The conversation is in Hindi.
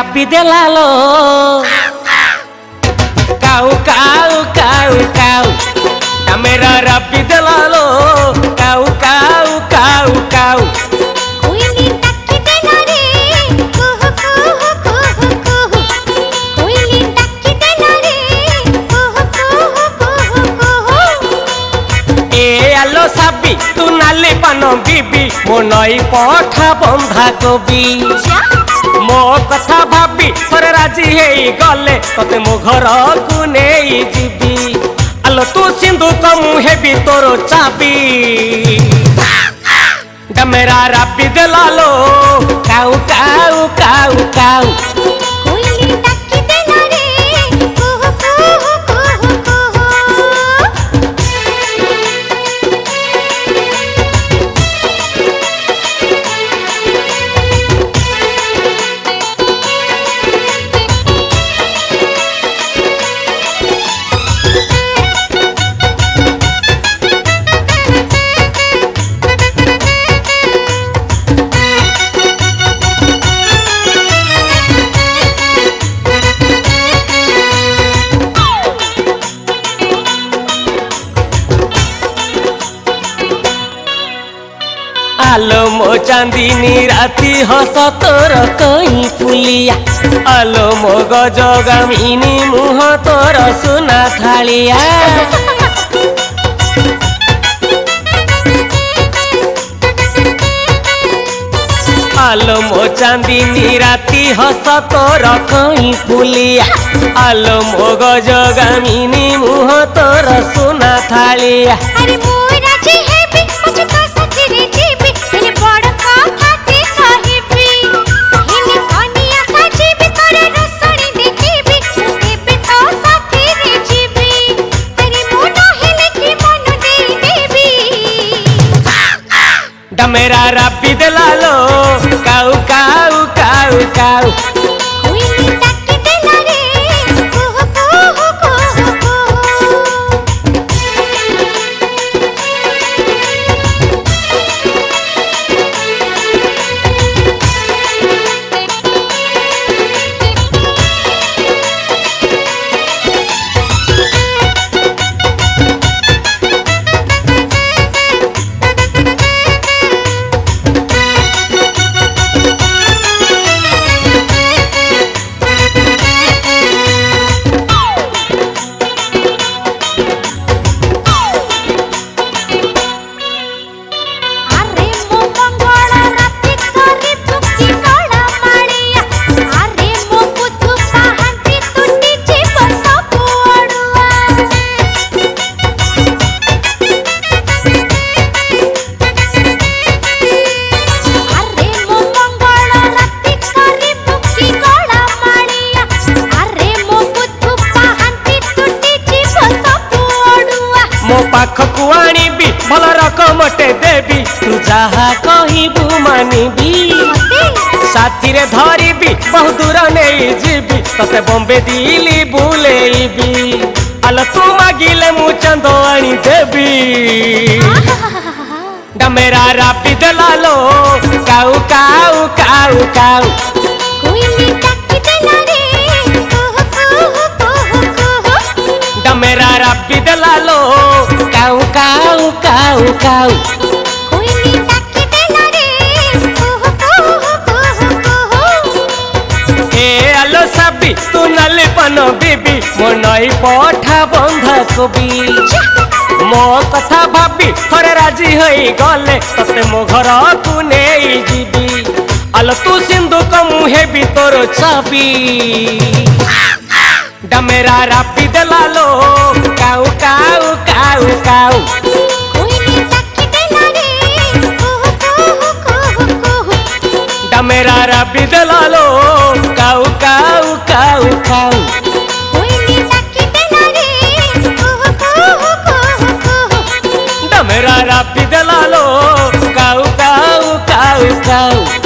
रापी देला लो काऊ काऊ काऊ काऊ डमेरा रापी देला लो काऊ काऊ काऊ काऊ कोयली टक्की देला रे कुहू कुहू कुहू कुहू कोयली टक्की देला रे कुहू कुहू कुहू कुहू ए आलो साबी तू नाली पान बीबी मो नई पठा बंधा कबी मो कथा भाबी थरे राजी हेई गले तते मो घर को नेई जीबी आलो तू सिंधु कमु हेबी तोरो चाबी डमेरा रापी देला लो काऊ काऊ काऊ काऊ कोयली टक्की देला रे कुहू कुहू कुहू कुहू आलो मो चांदीनी राती हस तोर कहीं फुलिया आलो मो गजगामिनी मुह तोर सुना थालिया आलो मो चांदीनी राती हस तोर कहीं फुलिया आलो मो गजगामिनी मुह तोर सुना थालिया अरे मोरा जी हेबी मुझे तो सचरे जीबी तेरे बड़ कथा ते कहिबी हेने कनिया सजीबी तोरे रसणी देखिबी तेबे तो साथी रे जीबी अरे मोनो हेले की मन दे देबी डमेरा रापी देला लो काऊ काऊ काऊ काऊ कोयली टक्की देला रे कुहू कुहू कुहू कुहू अरे मो मंगल राती करी तुकी कड़ा माड़िया अरे मो बुद्धू पाहंती टूटी जीव सब अड़ुआ अरे मो मंगल राती करी तुकी कड़ा माड़िया अरे मो बुद्धू पाहंती टूटी जीव सब अड़ुआ मो पाखकु आनिबी भल रकमटे देबी तू जहा कहिबू मानिबी साथी रे धरिबी बहु दूर नहीं जीबी तते बॉम्बे दिल्ली बुलेइबी आलो तू मागिले मु चंदो आनी देबी डमेरा रापी देला लो काऊ काऊ काऊ काऊ कोयली टक्की देला रे कुहू कुहू कुहू कुहू डमेरा रापी देला लो काऊ काऊ काऊ काऊ कोयली टक्की देला रे कुहू कुहू कुहू कुहू ए आलो साबी तू नाली पान बीबी मो नई पठा बंधा कबी मो कथा भाबी थरे राजी होई गले तते मो घर को नेई जीबी आलो तू सिंधु कमु हेबी तोरो चाबी डमेरा रापी देला लो काऊ काऊ काऊ काऊ कोयली टक्की देला रे कुहू कुहू कुहू कुहू डमेरा रापी देला लो काऊ काऊ काऊ काऊ कोयली टक्की देला रे कुहू कुहू कुहू कुहू डमेरा रापी देला लो काऊ काऊ काऊ काऊ